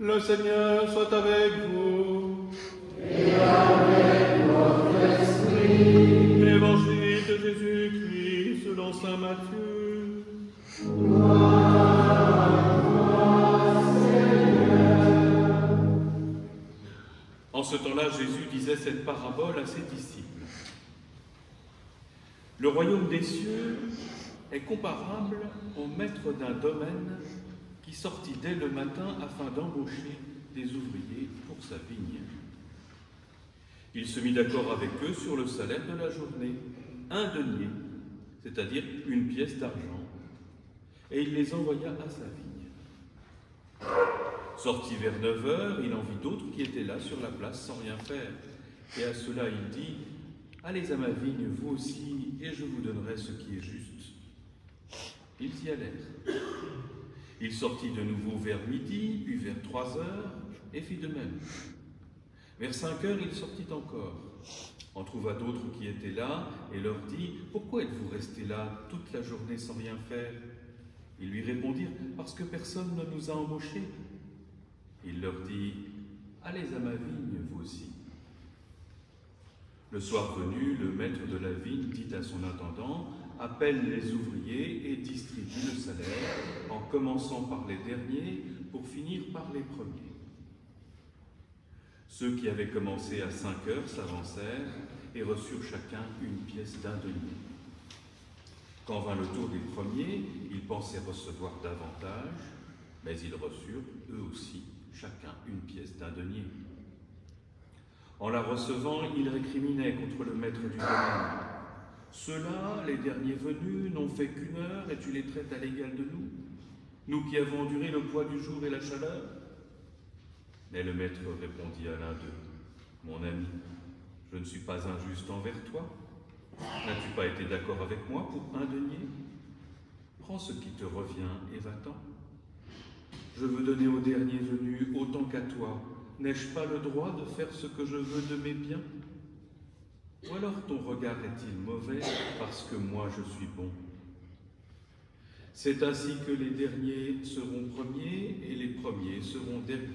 Le Seigneur soit avec vous. Et avec votre esprit. Évangile de Jésus-Christ selon saint Matthieu. Gloire à toi, Seigneur. En ce temps-là, Jésus disait cette parabole à ses disciples. Le royaume des cieux est comparable au maître d'un domaine qui sortit dès le matin afin d'embaucher des ouvriers pour sa vigne. Il se mit d'accord avec eux sur le salaire de la journée, 1 denier, c'est-à-dire une pièce d'argent, et il les envoya à sa vigne. Sorti vers 9 heures, il en vit d'autres qui étaient là sur la place sans rien faire, et à cela il dit « Allez à ma vigne, vous aussi, et je vous donnerai ce qui est juste. » Ils y allèrent. Il sortit de nouveau vers midi, puis vers 3 heures, et fit de même. Vers 5 heures, il sortit encore. En trouva d'autres qui étaient là, et leur dit « Pourquoi êtes-vous restés là toute la journée sans rien faire ?» Ils lui répondirent « Parce que personne ne nous a embauchés. » Il leur dit « Allez à ma vigne, vous aussi. » Le soir venu, le maître de la vigne dit à son intendant « Appelle les ouvriers et distribue le salaire, en commençant par les derniers pour finir par les premiers. » Ceux qui avaient commencé à 5 heures s'avancèrent et reçurent chacun une pièce d'1 denier. Quand vint le tour des premiers, ils pensaient recevoir davantage, mais ils reçurent, eux aussi, chacun une pièce d'1 denier. En la recevant, ils récriminaient contre le maître du domaine. « Ceux-là, les derniers venus, n'ont fait qu'1 heure et tu les traites à l'égal de nous, nous qui avons enduré le poids du jour et la chaleur ?» Mais le maître répondit à l'un d'eux, « Mon ami, je ne suis pas injuste envers toi. N'as-tu pas été d'accord avec moi pour 1 denier? Prends ce qui te revient et va-t'en. Je veux donner au dernier venu autant qu'à toi. N'ai-je pas le droit de faire ce que je veux de mes biens? Ou alors ton regard est-il mauvais parce que moi je suis bon? C'est ainsi que les derniers seront premiers et les premiers seront derniers. »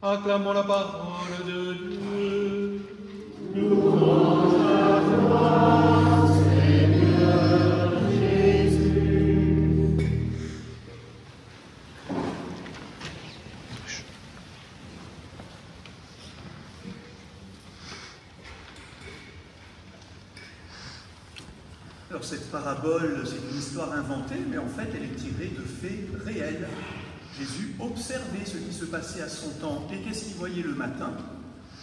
Acclamons la parole de Dieu. Louange à toi, Seigneur Jésus. Alors cette parabole, c'est une histoire inventée, mais en fait elle est tirée de faits réels. Jésus observait ce qui se passait à son temps. Et qu'est-ce qu'il voyait le matin?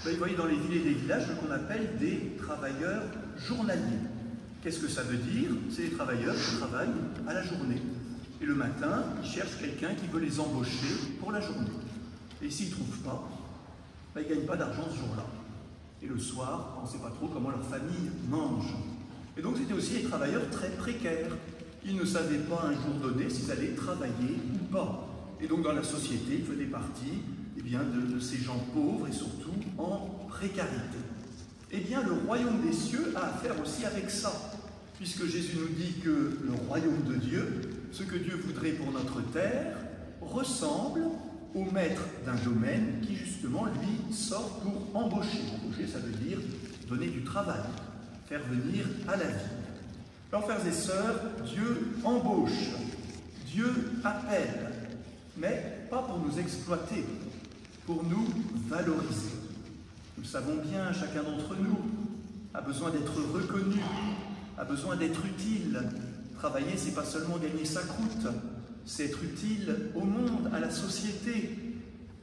Il voyait dans les villes et les villages ce qu'on appelle des travailleurs journaliers. Qu'est-ce que ça veut dire? C'est des travailleurs qui travaillent à la journée. Et le matin, ils cherchent quelqu'un qui veut les embaucher pour la journée. Et s'ils ne trouvent pas, ils ne gagnent pas d'argent ce jour-là. Et le soir, on ne sait pas trop comment leur famille mange. Et donc c'était aussi des travailleurs très précaires. Ils ne savaient pas un jour donné s'ils allaient travailler ou pas. Et donc dans la société, ils faisaient partie de ces gens pauvres et surtout en précarité. Eh bien, le royaume des cieux a affaire aussi avec ça, puisque Jésus nous dit que le royaume de Dieu, ce que Dieu voudrait pour notre terre, ressemble au maître d'un domaine qui justement, lui, sort pour embaucher. Embaucher, ça veut dire donner du travail, faire venir à la vie. Alors, frères et sœurs, Dieu embauche, Dieu appelle, mais pas pour nous exploiter, pour nous valoriser. Nous le savons bien, chacun d'entre nous a besoin d'être reconnu, a besoin d'être utile. Travailler, c'est pas seulement gagner sa croûte, c'est être utile au monde, à la société.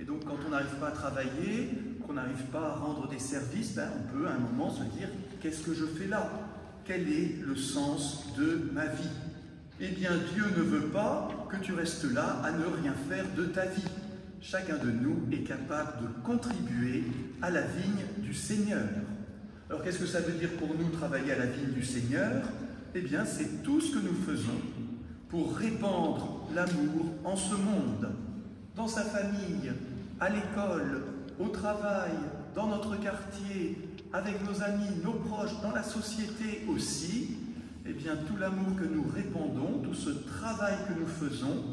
Et donc, quand on n'arrive pas à travailler, qu'on n'arrive pas à rendre des services, on peut à un moment se dire « Qu'est-ce que je fais là? Quel est le sens de ma vie ?» Eh bien, Dieu ne veut pas que tu restes là à ne rien faire de ta vie. Chacun de nous est capable de contribuer à la vigne du Seigneur. Alors, qu'est-ce que ça veut dire pour nous travailler à la vigne du Seigneur? Eh bien, c'est tout ce que nous faisons pour répandre l'amour en ce monde, dans sa famille, à l'école, au travail, dans notre quartier, avec nos amis, nos proches, dans la société aussi. Eh bien, tout l'amour que nous répandons, tout ce travail que nous faisons,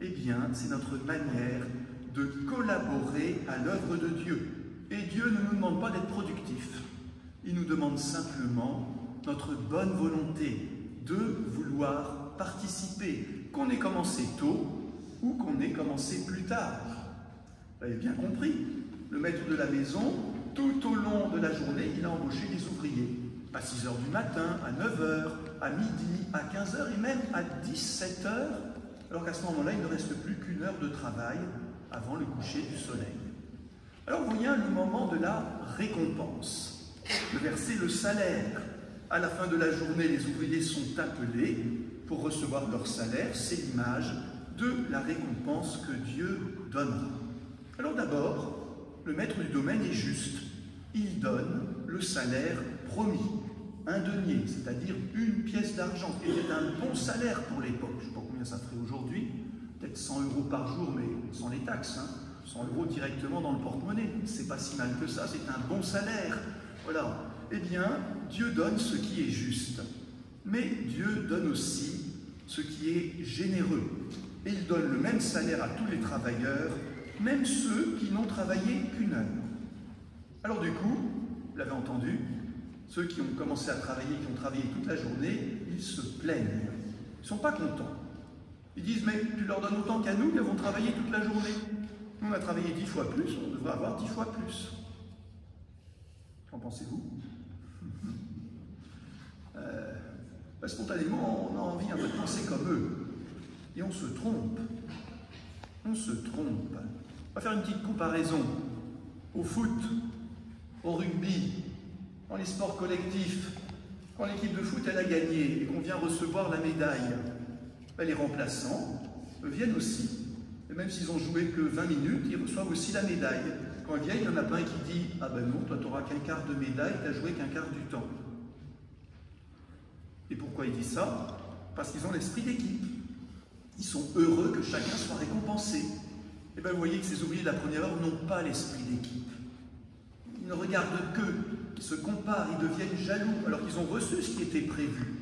eh bien, c'est notre manière de collaborer à l'œuvre de Dieu. Et Dieu ne nous demande pas d'être productif. Il nous demande simplement notre bonne volonté de vouloir participer, qu'on ait commencé tôt ou qu'on ait commencé plus tard. Vous avez bien compris, le maître de la maison, tout au long de la journée, il a embauché des ouvriers. À 6 h du matin, à 9 h, à midi, à 15 h et même à 17 h, alors qu'à ce moment-là, il ne reste plus qu'une heure de travail avant le coucher du soleil. Alors vient le moment de la récompense, de verser le salaire. À la fin de la journée, les ouvriers sont appelés pour recevoir leur salaire. C'est l'image de la récompense que Dieu donnera. Alors d'abord, le maître du domaine est juste. Il donne le salaire promis, un denier, c'est-à-dire une pièce d'argent, qui était un bon salaire pour l'époque. Je ne sais pas combien ça ferait aujourd'hui, peut-être 100 € par jour, mais sans les taxes, 100 € directement dans le porte-monnaie. C'est pas si mal que ça, c'est un bon salaire. Voilà. Eh bien, Dieu donne ce qui est juste, mais Dieu donne aussi ce qui est généreux. Et il donne le même salaire à tous les travailleurs, même ceux qui n'ont travaillé qu'une heure. Alors du coup, vous l'avez entendu, ceux qui ont commencé à travailler, qui ont travaillé toute la journée, ils se plaignent. Ils ne sont pas contents. Ils disent, mais tu leur donnes autant qu'à nous qui avons travaillé toute la journée. Nous, on a travaillé 10 fois plus, on devrait avoir 10 fois plus. Qu'en pensez-vous? Spontanément, on a envie un peu de penser comme eux. Et on se trompe. On se trompe. On va faire une petite comparaison. Au foot, au rugby, dans les sports collectifs, quand l'équipe de foot elle a gagné et qu'on vient recevoir la médaille, les remplaçants viennent aussi. Et même s'ils ont joué que 20 minutes, ils reçoivent aussi la médaille. Quand ils viennent, il y en a pas un qui dit « Ah ben non, toi tu n'auras qu'un quart de médaille, tu n'as joué qu'un quart du temps. » Et pourquoi ils disent ça? Parce qu'ils ont l'esprit d'équipe. Ils sont heureux que chacun soit récompensé. Et bien vous voyez que ces ouvriers de la première heure n'ont pas l'esprit d'équipe. Ils ne regardent qu'eux, ils se comparent, ils deviennent jaloux, alors qu'ils ont reçu ce qui était prévu.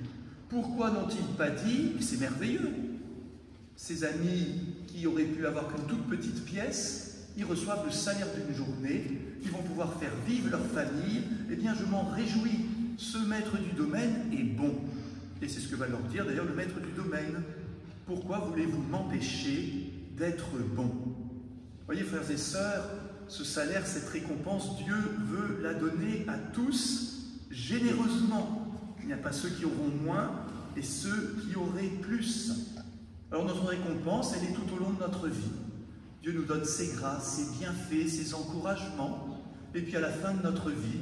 Pourquoi n'ont-ils pas dit, et c'est merveilleux, ces amis qui auraient pu avoir qu'une toute petite pièce, ils reçoivent le salaire d'une journée, ils vont pouvoir faire vivre leur famille, eh bien je m'en réjouis, ce maître du domaine est bon. Et c'est ce que va leur dire d'ailleurs le maître du domaine. Pourquoi voulez-vous m'empêcher d'être bon? Voyez frères et sœurs, ce salaire, cette récompense, Dieu veut la donner à tous généreusement. Il n'y a pas ceux qui auront moins et ceux qui auraient plus. Alors notre récompense, elle est tout au long de notre vie. Dieu nous donne ses grâces, ses bienfaits, ses encouragements. Et puis à la fin de notre vie,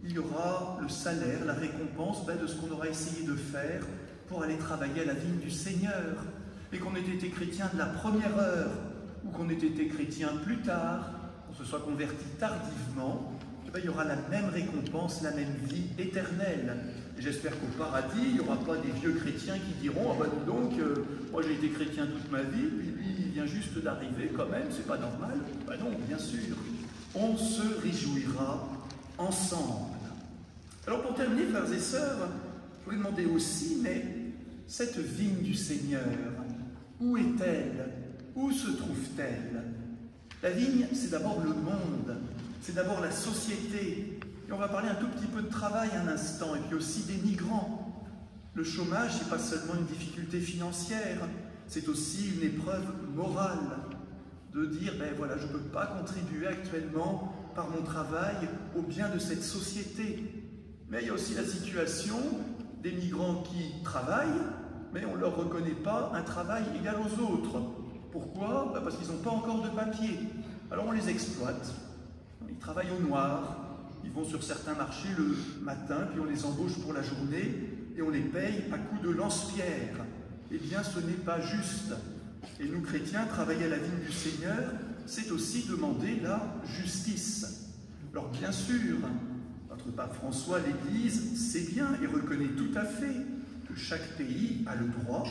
il y aura le salaire, la récompense de ce qu'on aura essayé de faire pour aller travailler à la vigne du Seigneur. Et qu'on ait été chrétien de la première heure ou qu'on ait été chrétien plus tard, qu'on se soit converti tardivement, il y aura la même récompense, la même vie éternelle. Et j'espère qu'au paradis, il n'y aura pas des vieux chrétiens qui diront « Ah ben donc, moi j'ai été chrétien toute ma vie, puis lui il vient juste d'arriver quand même, c'est pas normal. » Ben non, bien sûr, on se réjouira ensemble. Alors pour terminer, frères et sœurs, je voulais demander aussi, mais cette vigne du Seigneur, où est-elle? Où se trouve-t-elle? La vigne, c'est d'abord le monde, c'est d'abord la société. Et on va parler un tout petit peu de travail un instant, et puis aussi des migrants. Le chômage, ce n'est pas seulement une difficulté financière, c'est aussi une épreuve morale. De dire, ben voilà, je ne peux pas contribuer actuellement par mon travail au bien de cette société. Mais il y a aussi la situation des migrants qui travaillent, mais on ne leur reconnaît pas un travail égal aux autres. Pourquoi? Parce qu'ils n'ont pas encore de papier. Alors on les exploite. Ils travaillent au noir, ils vont sur certains marchés le matin, puis on les embauche pour la journée, et on les paye à coups de lance-pierre. Eh bien, ce n'est pas juste. Et nous, chrétiens, travailler à la vigne du Seigneur, c'est aussi demander la justice. Alors bien sûr, notre pape François, l'Église, sait bien et reconnaît tout à fait que chaque pays a le droit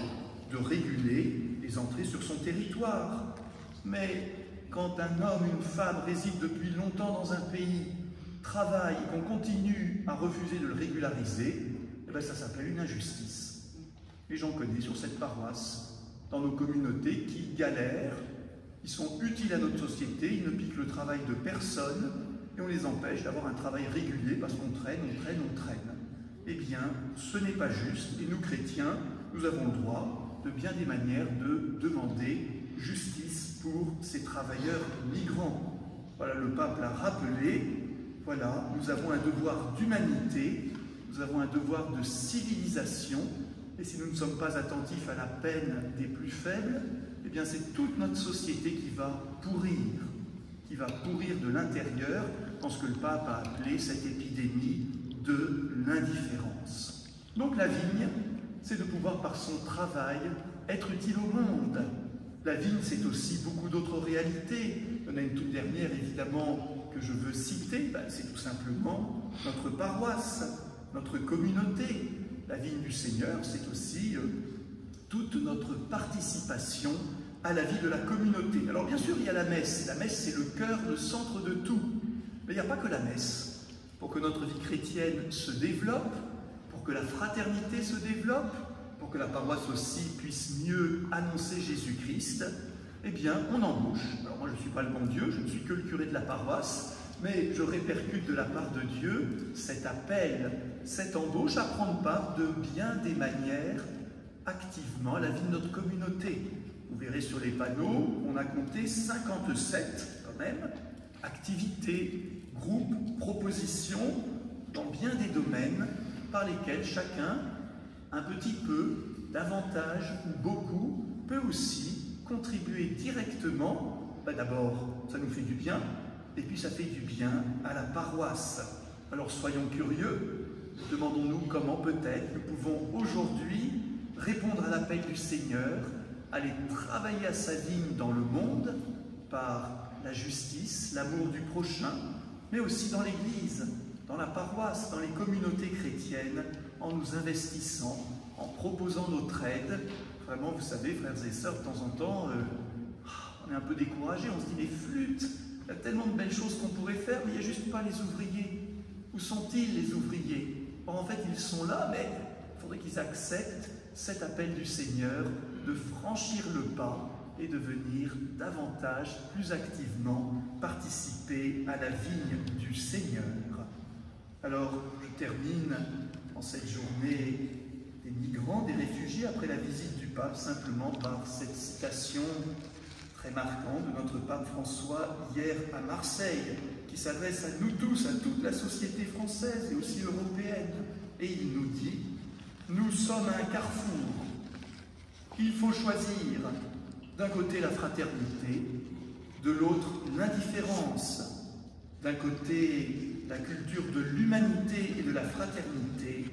de réguler les entrées sur son territoire. Mais quand un homme, une femme réside depuis longtemps dans un pays, travaille et qu'on continue à refuser de le régulariser, eh bien ça s'appelle une injustice. Et j'en connais sur cette paroisse. dans nos communautés qui galèrent, ils sont utiles à notre société, ils ne piquent le travail de personne et on les empêche d'avoir un travail régulier parce qu'on traîne. Eh bien, ce n'est pas juste et nous, chrétiens, nous avons le droit de bien des manières de demander justice pour ces travailleurs migrants. Voilà, le pape l'a rappelé, voilà, nous avons un devoir d'humanité, nous avons un devoir de civilisation, et si nous ne sommes pas attentifs à la peine des plus faibles, eh bien c'est toute notre société qui va pourrir de l'intérieur dans ce que le pape a appelé cette épidémie de l'indifférence. Donc la vigne, c'est de pouvoir par son travail être utile au monde. La vigne, c'est aussi beaucoup d'autres réalités. Il y en a une toute dernière, évidemment, que je veux citer, c'est tout simplement notre paroisse, notre communauté. La vigne du Seigneur, c'est aussi toute notre participation à la vie de la communauté. Alors bien sûr, il y a la messe. La messe, c'est le cœur, le centre de tout. Mais il n'y a pas que la messe. Pour que notre vie chrétienne se développe, pour que la fraternité se développe, pour que la paroisse aussi puisse mieux annoncer Jésus-Christ, eh bien, on embauche. Alors moi, je ne suis pas le bon Dieu, je ne suis que le curé de la paroisse, mais je répercute de la part de Dieu cet appel, cette embauche à prendre part de bien des manières activement à la vie de notre communauté. Vous verrez sur les panneaux, on a compté 57 quand même, activités, groupes, propositions, dans bien des domaines par lesquels chacun, un petit peu, davantage ou beaucoup, peut aussi contribuer directement. D'abord, ça nous fait du bien, et puis ça fait du bien à la paroisse. Alors soyons curieux, demandons-nous comment peut-être nous pouvons aujourd'hui répondre à l'appel du Seigneur, aller travailler à sa vigne dans le monde par la justice, l'amour du prochain, mais aussi dans l'Église, dans la paroisse, dans les communautés chrétiennes, en nous investissant, en proposant notre aide. Vraiment, vous savez, frères et sœurs, de temps en temps, on est un peu découragé, on se dit, mais flûte, il y a tellement de belles choses qu'on pourrait faire, mais il n'y a juste pas les ouvriers. Où sont-ils, les ouvriers? Or, en fait, ils sont là, mais il faudrait qu'ils acceptent cet appel du Seigneur de franchir le pas et de venir davantage, plus activement, participer à la vigne du Seigneur. Alors, je termine en cette journée des migrants, des réfugiés, après la visite du pape, simplement par cette citation très marquante de notre pape François hier à Marseille, qui s'adresse à nous tous, à toute la société française et aussi européenne. Et il nous dit, nous sommes à un carrefour. Il faut choisir d'un côté la fraternité, de l'autre l'indifférence, d'un côté la culture de l'humanité et de la fraternité,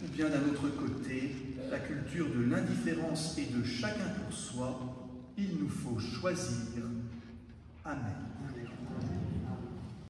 ou bien d'un autre côté la culture de l'indifférence et de chacun pour soi. Il nous faut choisir. Amen.